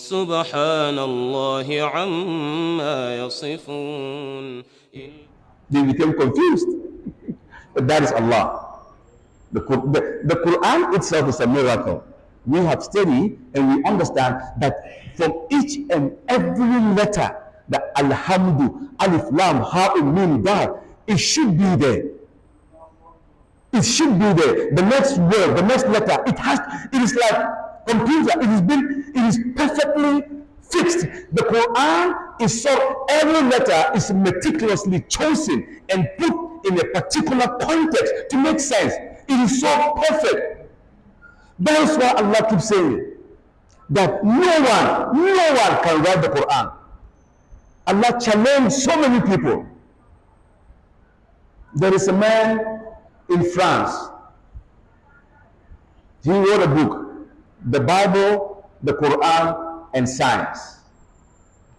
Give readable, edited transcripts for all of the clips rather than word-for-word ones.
سبحان الله عما يصفون. They became confused. But that is Allah. The Quran itself is a miracle. We have studied and we understand that from each and every letter, the Alhamdu, Alif, Lam, Ha, Mim, Dal, it should be there. It should be there. The next word, the next letter, it is like computer. It is perfectly fixed. The Quran is so, every letter is meticulously chosen and put in a particular context to make sense. It is so perfect. That is why Allah keeps saying that no one can write the Quran. Allah challenged so many people. There is a man in France. He wrote a book, the Bible, the Quran, and science.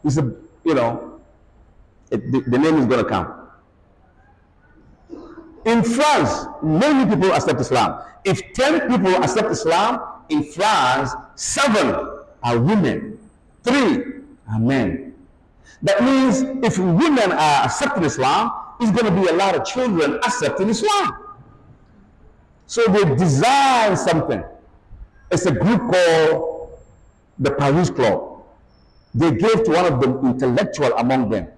It's a, the name is going to come. In France, many people accept Islam. If 10 people accept Islam, in France, 7 are women, 3 are men. That means if women are accepting Islam, it's going to be a lot of children accepting Islam. So they designed something. It's a group called the Paris Club. They gave to one of the intellectuals among them.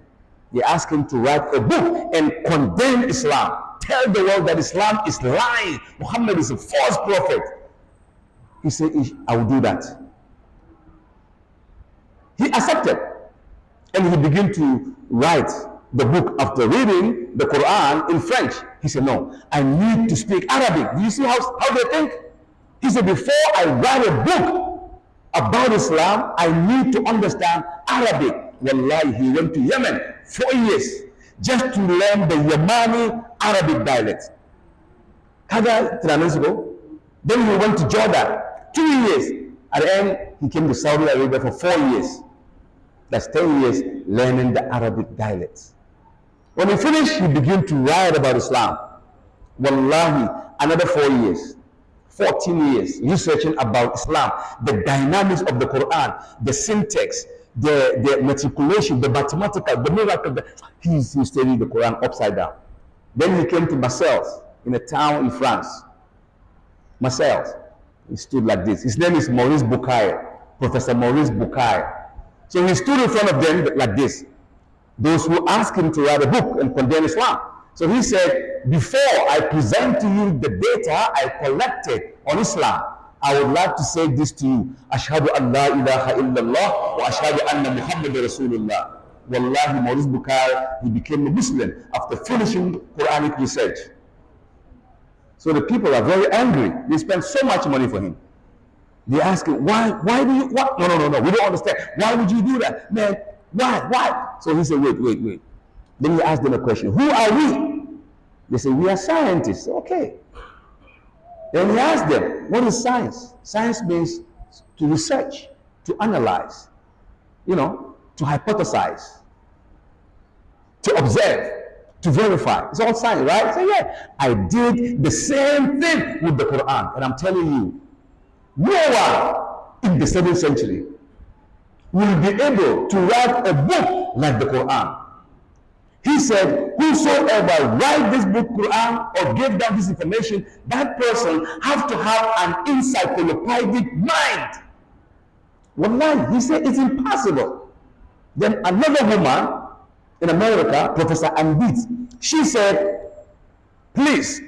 They asked him to write a book and condemn Islam. Tell the world that Islam is lying. Muhammad is a false prophet. He said, I will do that. He accepted. And he began to write the book after reading the Quran in French. He said, no, I need to speak Arabic. Do you see how they think? He said, before I write a book about Islam, I need to understand Arabic. Wallahi, he went to Yemen 4 years just to learn the Yemeni Arabic dialect. Then he went to Jordan 2 years. At the end, he came to Saudi Arabia for 4 years. That's 10 years learning the Arabic dialects. When he finished, he began to write about Islam. Wallahi, another 4 years, 14 years, researching about Islam, the dynamics of the Quran, the syntax, the matriculation, the mathematical, the miracle. He studied the Quran upside down. Then he came to Marseille, in a town in France. Marseille. He stood like this. His name is Maurice Bucaille, Professor Maurice Bucaille. So he stood in front of them like this. Those who asked him to write a book and condemn Islam. So he said, before I present to you the data I collected on Islam, I would like to say this to you. Ashhadu an la ilaha illallah wa ashhadu anna Muhammad Rasulullah. Wallahi, Maurice Bucaille, he became a Muslim after finishing Quranic research. So the people are very angry. They spend so much money for him. They ask him, why do you, what? No, we don't understand. Why would you do that? Man, why? So he said, wait. Then he asked them a question. Who are we? They said, we are scientists. Okay. Then he asked them, what is science? Science means to research, to analyze, to hypothesize, to observe, to verify. It's all science, right? So yeah, I did the same thing with the Quran. And I'm telling you, no one in the 7th century will be able to write a book like the Quran. He said, whosoever write this book, Quran, or give down this information, that person have to have an encyclopedic mind. Wallahi, he said it's impossible. Then another woman in America, Professor Andit, she said, please,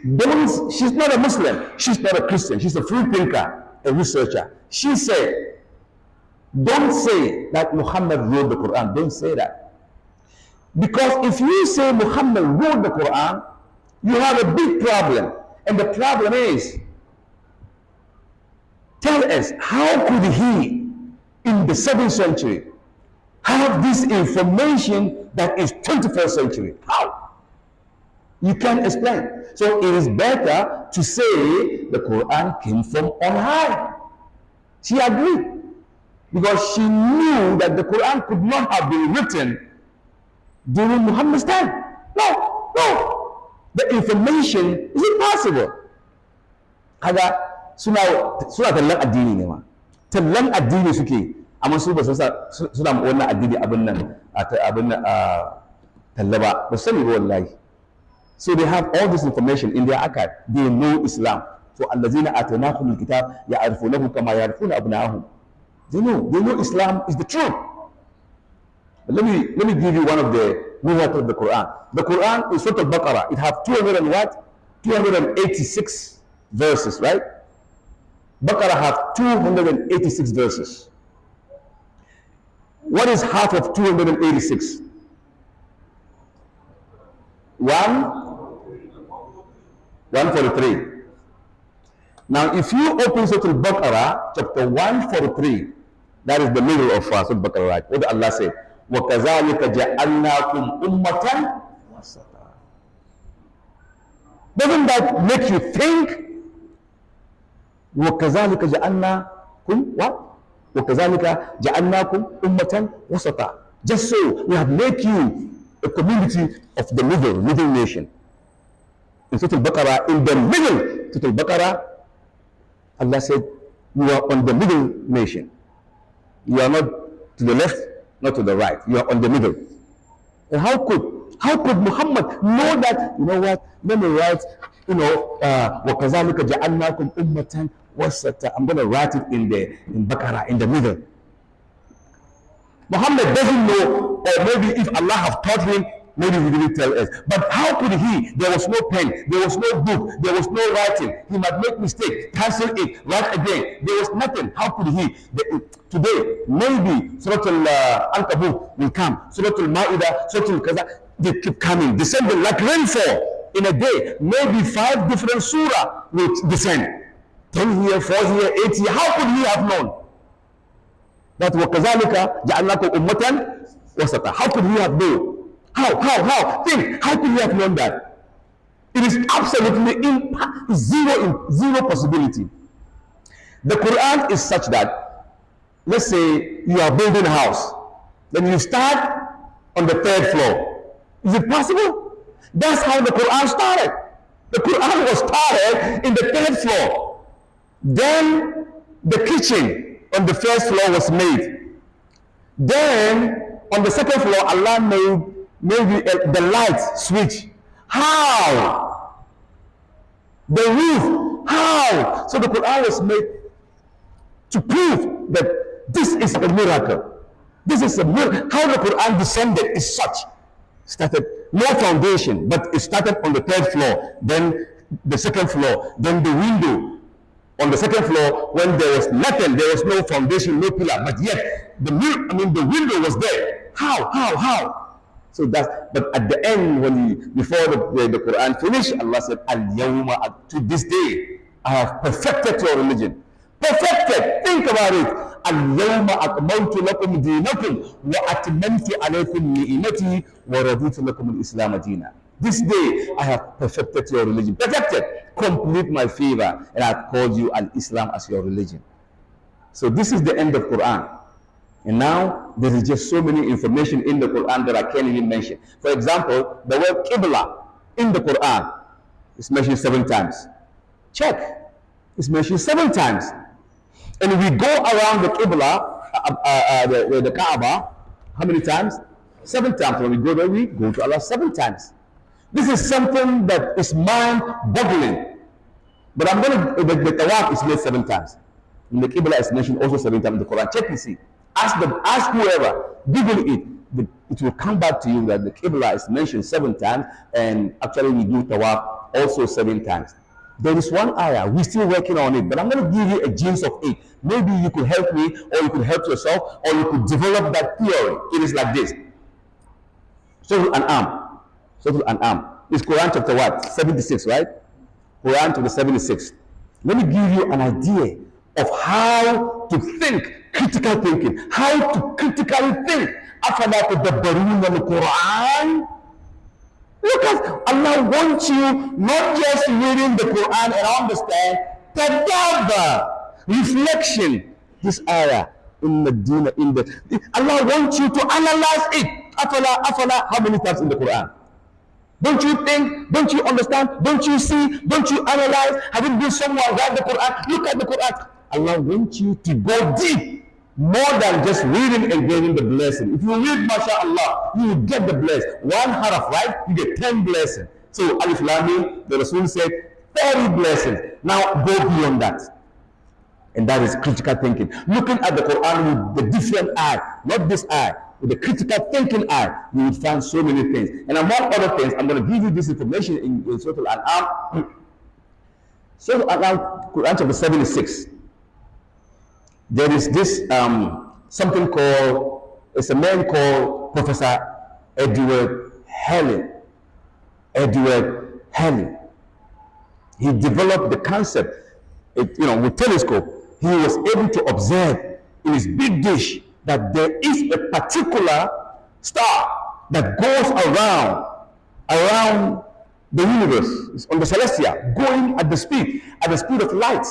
she's not a Muslim, she's not a Christian, she's a free thinker, a researcher. She said, don't say that Muhammad wrote the Quran. Don't say that. Because if you say Muhammad wrote the Quran, you have a big problem. And the problem is, tell us, how could he, in the 7th century, have this information that is 21st century? How? You can't explain. So it is better to say the Quran came from on high. She agreed. Because she knew that the Quran could not have been written during Muhammad's time. No. The information is impossible. Kaga suna tallan addini ne ma. Tallan addini suke. amma su ba suna wannan addini abin nan talla ba sani ba wallahi. So they have all this information in their archive. They know Islam. So allazina atainahum alkitab ya'rifunahu kama ya'rifuna abna'ahum. They know Islam is the truth. But let me give you one of the miracles of the Quran. The Quran is Surah Al-Baqarah. It has 286 verses, right? Baqarah has 286 verses. What is half of 286? 143. Now, if you open Surah Al-Baqarah, chapter 143, that is the middle of Surah Al-Baqarah, right? What did Allah say? وَكَذَلِكَ جَعَلْنَاكُمْ أُمَّةً وَسَطًا. Doesn't that make you think? وَكَذَلِكَ جَعَلْنَاكُمْ what? وَكَذَلِكَ جَعَلْنَاكُمْ أُمَّةً وَسَطًا. Just so we have made you a community of the middle nation. In Surah Al-Baqarah, in the middle, Surah Al-Baqarah, Allah said, you are on the middle nation. You are not to the left, not to the right. You are on the middle. And how could Muhammad know that? You know what? Let me write, وَكَذَلِكَ جَعَلْنَاكُمْ أُمَّةً وَسَطًا. I'm going to write it in Baqarah, in the middle. Muhammad doesn't know, or maybe if Allah have taught him, maybe he didn't tell us. But how could he? There was no pen, there was no book, there was no writing. He might make mistake, cancel it, write again. There was nothing. How could he? Today, maybe Surah Al-Ankabut will come, Surah Al-Ma'idah, Surah Al-Kaza, they keep coming, descending like rainfall in a day. Maybe 5 different surah will descend. 10 here, 4 here, 8 here. How could he have known? That وَكَذَلِكَ جَعَلْنَاكُمْ أُمَّةً وَسَطًا. How could he have known? How? Think, how could he have known that? It is absolutely zero possibility. The Quran is such that, let's say you are building a house, then you start on the 3rd floor. Is it possible? That's how the Quran started. The Quran was started in the 3rd floor. Then the kitchen on the 1st floor was made. Then on the 2nd floor, Allah made maybe the light switch. How? The roof. How? So the Quran was made to prove that this is a miracle. This is a miracle. How the Quran descended is such. Started no foundation, but it started on the 3rd floor, then the 2nd floor, then the window. On the 2nd floor, when there was nothing, there was no foundation, no pillar, but yet the window was there. How? So but at the end, before the Quran finished, Allah said, Al-Yawma, to this day, I have perfected your religion. Perfected. Think about it. Al-Yawma akmaltu lakum dinakum wa atmamtu alaykum ni'mati wa raditu lakum al-Islam dina. This day, I have perfected your religion. Perfected. Complete my favor, and I have called you al-Islam as your religion. So this is the end of Quran. And now, there is just so many information in the Quran that I can't even mention. For example, the word Qibla in the Quran is mentioned 7 times. Check. It's mentioned 7 times. And we go around the Qibla, the Kaaba, how many times? 7 times. When we go there, we go to Allah 7 times. This is something that is mind-boggling. But the Tawaf is made 7 times. And the Qibla is mentioned also 7 times in the Quran. Check and see. Ask whoever, Google it. It will come back to you that the Qibla is mentioned 7 times, and actually we do Tawaf also 7 times. There is one ayah, we're still working on it, but I'm going to give you a glimpse of it. Maybe you could help me, or you could help yourself, or you could develop that theory. It is like this. Surah Al-An'am. It's Quran chapter what? 76, right? Quran chapter 76. Let me give you an idea of how to think, critical thinking. How to critically think. أَفَلَا تَدَبَّرُونَ الْقُرْآنَ. Look at Allah wants you not just reading the Quran and understand, tadabbar, reflection. This ayah in Medina, Allah wants you to analyze it. Afala, how many times in the Quran? Don't you think? Don't you understand? Don't you see? Don't you analyze? Haven't been someone read the Quran? Look at the Quran. Allah wants you to go deep. more than just reading and getting the blessing. If you read MashaAllah, you will get the blessing. One haraf, right? You get 10 blessings. So Alif Lam Mim, the Rasul said 30 blessings. Now go beyond that. And that is critical thinking. Looking at the Quran with the different eye, not this eye, with the critical thinking eye, you will find so many things. And among other things, I'm going to give you this information in Surah Al-An'am. Surah Al-An'am, Quran chapter 76. There is this something called, it's a man called Professor Edward Halley. Edward Halley. He developed the concept, with telescope. He was able to observe in his big dish that there is a particular star that goes around the universe. It's on the celestia, going at the speed of light.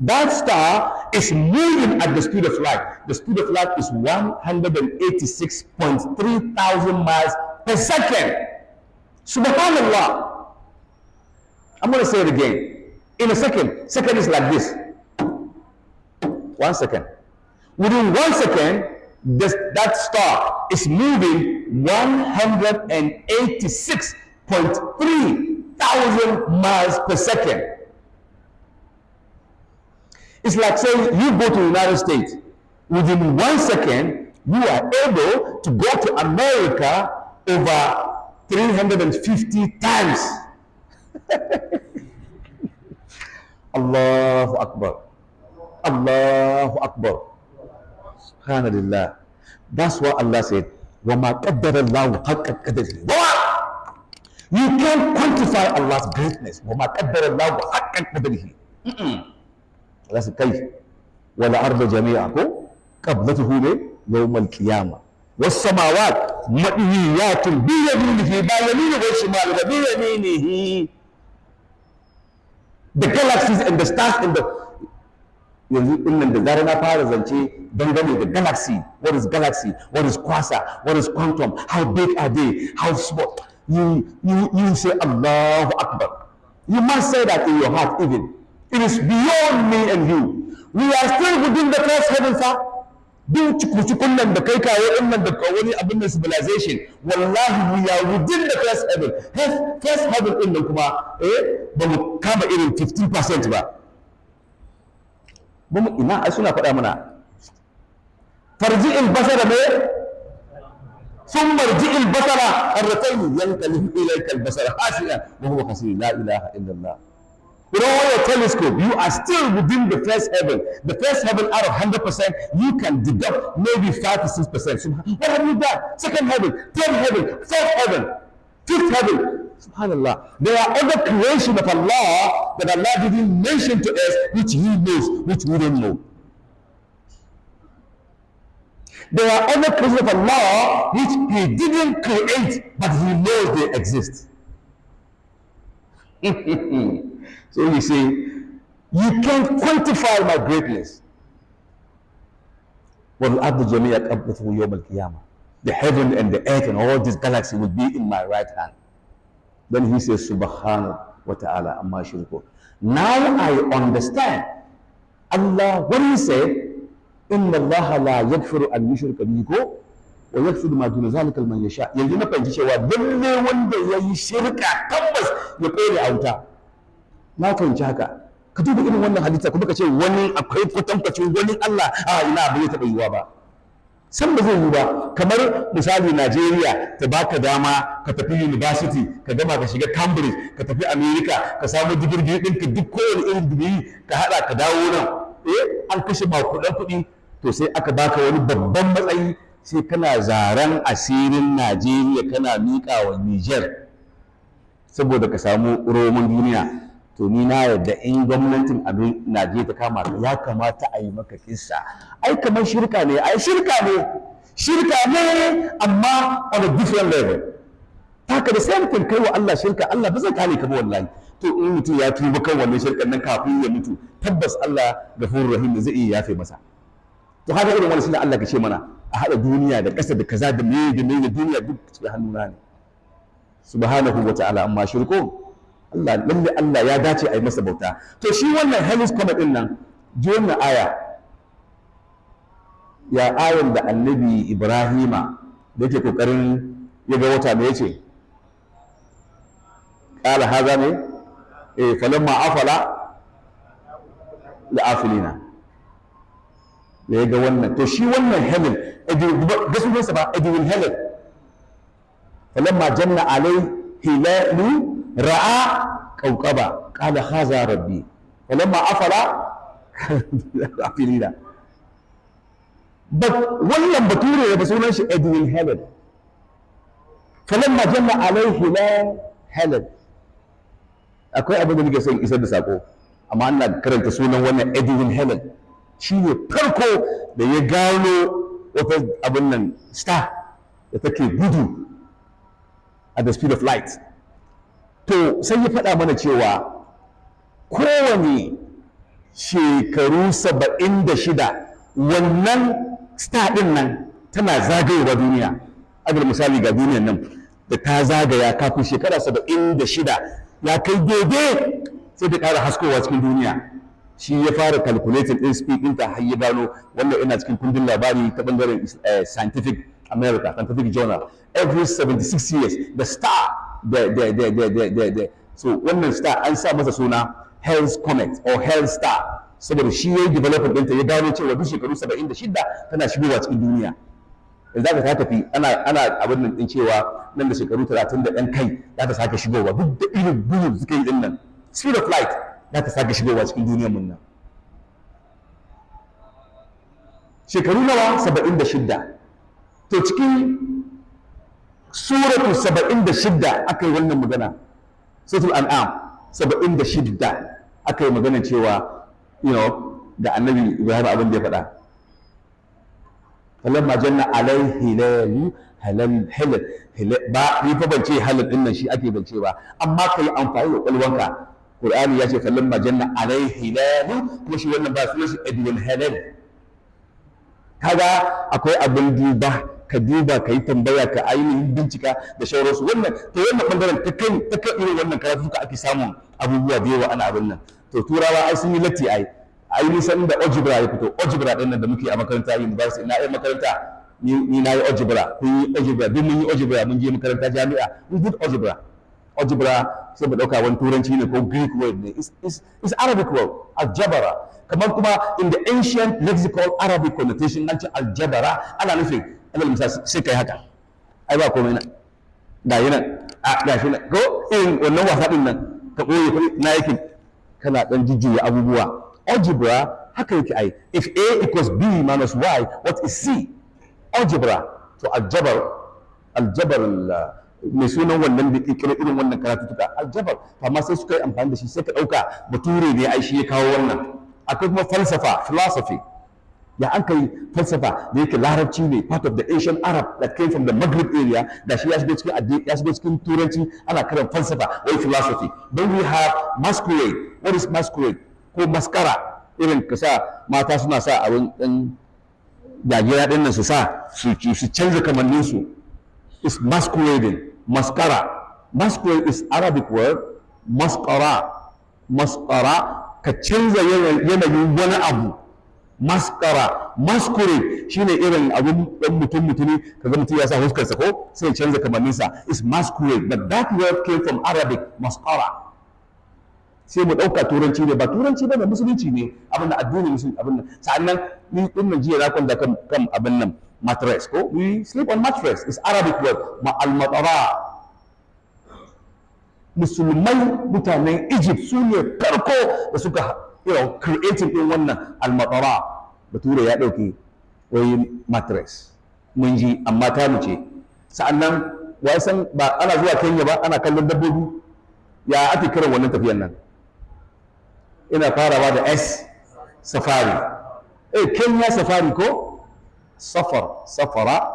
That star is moving at the speed of light. The speed of light is 186.3 thousand miles per second. Subhanallah. I'm going to say it again. In a second. Second is like this. 1 second. Within 1 second, that star is moving 186.3 thousand miles per second. It's like saying you go to the United States. Within 1 second, you are able to go to America over 350 times. Allahu Akbar. Allahu Akbar. Subhanallah. That's what Allah said. وَمَا قَدَّرَ اللَّهُ حَقَّ قَدْرِهِ. You can't quantify Allah's greatness. وَمَا قَدَّرَ اللَّهُ حَقَّ قَدْرِهِ. Allah said, كيف والأرض جميعا قبضته يوم القيامة والسماوات مطويات بيمينه ما يمينه والشمال بيمينه. The galaxies and the stars and the yanzu da zarar na fara zance dangane da galaxy. What is galaxy? What is quasar? What is quantum? How big are they? How small? You say Allahu Akbar. You must say that in your heart even. It is beyond me and you. We are still within the first heaven, sir. Duk cikin nan da kai kawo nan da wani abin da civilization. Wallahi, we are within the first heaven. First heaven din nan kuma ba mu kama irin 15% ba. Ba mu ina ai suna faɗa mana. Farji'il basara me? ثم ارجع البصر مرتين ينقلب اليك البصر خاسئا وهو خسير لا اله الا الله. With all your telescope, you are still within the first heaven. The first heaven, out of 100%, you can deduct maybe 5 to 6%. So what have you done? Second heaven, third heaven, fourth heaven, fifth heaven. Subhanallah. There are other creation of Allah that Allah didn't mention to us, which He knows, which we don't know. There are other creations of Allah which He didn't create, but He knows they exist. So you say, you can't quantify my greatness. The heaven and the earth and all this galaxy will be in my right hand. Then he says, Subhanahu wa ta'ala amma shirku. Now I understand. Allah, when he said, Inna Allah la yaghfiru an yushraka bihi wa yaghfiru ma duna zalika liman yasha. Yanzu na fahimci cewa lalle wanda yayi shirka tabbas ya kore a wuta. Na fahimci haka. Ka duba irin wannan halitta kuma ka ce wani akwai kwatankwacin wani Allah ina bai taɓa yiwa ba. San ba zai yi ba. Kamar misali Najeriya ta baka dama ka tafi university, ka gama ka shiga Cambridge, ka tafi America, ka samu digirgi ɗinka duk kowane irin digiri ka haɗa ka dawo nan. An kashe makudan kuɗi to sai aka baka wani babban matsayi sai kana zaren asirin Najeriya kana miƙa wa Niger saboda ka samu roman duniya. To ni na yadda in gwamnatin abin Najeriya ta kama ka ya kamata a yi maka kissa. Ai kamar shirka ne, shirka ne amma on a different level. Haka da same thing kai wa Allah shirka, Allah ba zai kare ka ba wallahi. To in mutum ya tuba kan wannan shirkan nan kafin ya mutu, tabbas Allah Ghafurur Rahim zai iya yafe masa. To haka irin wannan shine Allah ka ce mana a hada duniya da ƙasa da kaza da meye da duniya duk cikin hannuna ne. Subhanahu wa ta'ala amma shirku. Allah lalle Allah ya dace a yi masa bauta. To shi wannan Hellis Comet din nan ji wannan aya ya ayon da annabi Ibrahima da yake kokarin ya ga wata me yace qala hadha ne falamma afala la afilina da ya ga wannan to shi wannan Helen ga sunansa ba Edwin Helen falamma janna alai hilalu ra'a qawqaba qala hadha rabbi falamma afala afilina wannan bature da sunan shi Edwin Helen falamma janna alai hilal Helen akwai abin da nake son isar da sako amma ana karanta sunan wannan Edwin Helen shi ne farko da ya gano wata abin nan star da take gudu at the speed of light to sai ya faɗa mana cewa kowane shekaru 76 wannan star ɗin nan tana zagayewa duniya agar misali ga duniyan nan da ta zagaya kafin shekara 76 ya kai daidai sai ta ƙara haskowa cikin duniya shi ya fara calculating din speed ɗinta har ya gano wannan ina cikin kundin labari ta bangaren scientific journal every 76 years the star so wannan star an sa masa suna Hell's Comet or Hell's Star saboda shi ya yi development ɗinta ya gano cewa duk shekaru 76 tana shigowa cikin duniya da za ka ta tafi ana abin nan ɗin cewa nan da shekaru 30 da ɗan kai za ta sake shigowa duk da irin gudu suka yi ɗin nan speed of light za ta sake shigowa cikin duniyar mun nan shekaru nawa 76 to cikin suratu 76 aka yi wannan magana suratul an'am 76 aka yi magana cewa da annabi Ibrahim abin da ya faɗa falamma janna alaihi halal ba ni fa ban ce halal din nan shi ake bance ba amma kai amfani da kwalwanka Qur'ani ya ce falamma janna alaihi kuma shi wannan ba sunan shi Edwin Halal kaga akwai abin duba ka duba ka yi tambaya ka ainihin bincika da shauransu wannan to wannan bangaren ta kan irin wannan karatu ka ake samun abubuwa da yawa ana abin nan to turawa ai sun yi latti ai nisan da algebra ya fito algebra din nan da muke a makaranta university na yi makaranta ni na yi algebra kun yi algebra duk mun yi algebra mun je makaranta jami'a we did algebra sai mu dauka wani turanci ne ko Greek word ne is Arabic word aljabara kamar kuma in the ancient lexical Arabic connotation nan ce aljabara ana nufin alal misali sai kai haka ai ba komai na ga yi nan ga shi nan ko in wannan wasa din nan ka koyi na yake kana dan jujjuya abubuwa algebra haka yake ai if a equals b minus y what is c algebra to aljabar mai sunan wannan da kirkira irin wannan karatutuka aljabar amma sai suka yi amfani da shi sai ka dauka bature ne ai shi ya kawo wannan akwai kuma falsafa philosophy ya an kai falsafa da yake larabci ne part of the ancient Arab that came from the Maghrib area da shi ya shigo cikin addini ya shigo cikin turanci ana kiran falsafa wai philosophy then we have masquerade what is masquerade ko maskara irin ka sa mata suna sa abin dan jagira din nan su sa su canza kamannin su is masquerading mascara is Arabic word mascara ka canza yanayin wani abu masquerade shine irin abun dan mutumi kaga mutum ya sa huskarsa ko sai canza kamanninsa is masquerade but that word came from Arabic mascara sai mu dauka turanci ne ba turanci ba musulunci ne abin da addini musulunci abin nan sa'annan ni din nan jiya na kwanta kan abin nan mattress ko we sleep on mattress is Arabic word al-matara musulmai mutanen Egypt su ne farko da suka creating din wannan al-matara bature ya dauke wai mattress mun ji amma ta mu ce sa'annan wai san ba ana zuwa Kenya ba ana kallon dabbobi ya ake kiran wannan tafiyan nan ina farawa da S safari Kenya safari ko safara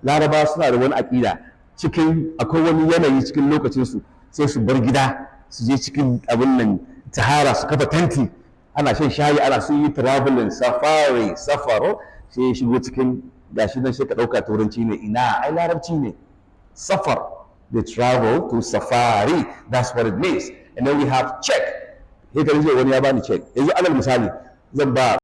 laraba suna da wani aƙida cikin akwai wani yanayi cikin lokacinsu sai su bar gida su je cikin abin nan tahara su kafa tanti ana shan shayi ana sun yi traveling safaro sai ya shigo cikin gashi nan sai ka ɗauka turanci ne ina ai larabci ne safar they travel to safari that's what it means and then we have check sai ka wani ya bani check yanzu alal misali zan ba